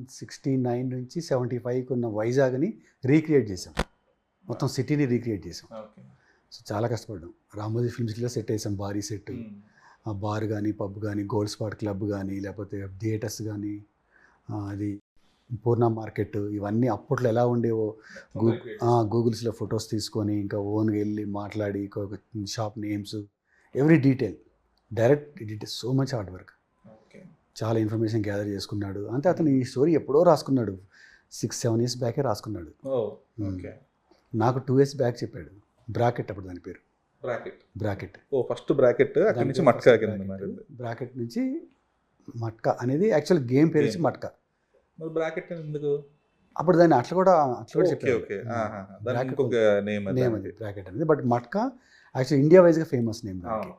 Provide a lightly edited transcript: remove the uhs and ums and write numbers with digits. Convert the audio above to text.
1969 నుంచి 75కి ఉన్న వైజాగ్ని రీక్రియేట్ చేసాం, మొత్తం సిటీని రీక్రియేట్ చేసాం. సో చాలా కష్టపడ్డాం. రామోజీ ఫిల్మ్ సిటీలో సెట్ వేసాం, భారీ సెట్. ఆ బార్ కానీ, పబ్ కానీ, గోల్డ్ స్పాట్ క్లబ్ కానీ, లేకపోతే థియేటర్స్ కానీ, అది పూర్ణ మార్కెట్, ఇవన్నీ అప్పట్లో ఎలా ఉండేవో గూగుల్స్లో ఫొటోస్ తీసుకొని ఇంకా ఓన్గా వెళ్ళి మాట్లాడి shop names, every detail, direct detail, so much hard work. చాలా ఇన్ఫర్మేషన్ గ్యాదర్ చేసుకున్నాడు. అంటే అతను ఈ స్టోరీ ఎప్పుడో రాసుకున్నాడు, 6-7 years బ్యాకే రాసుకున్నాడు. నాకు 2 years బ్యాక్ చెప్పాడు. బ్రాకెట్ అప్పుడు దాని పేరు, బ్రాకెట్. ఫస్ట్ బ్రాకెట్ అక్కడి నుంచి మట్కా, బ్రాకెట్ నుంచి మట్కా అనేది యాక్చువల్ గేమ్ పేరు నుంచి మట్కా. బ్రాకెట్ ఎందుకు అప్పుడు దాన్ని అట్లా కూడా చెప్పారు, నేమ్ అది బ్రాకెట్ అనేది. బట్ మట్కా యాక్చువల్ ఇండియా వైజ్గా ఫేమస్ నేమ్ దానికి.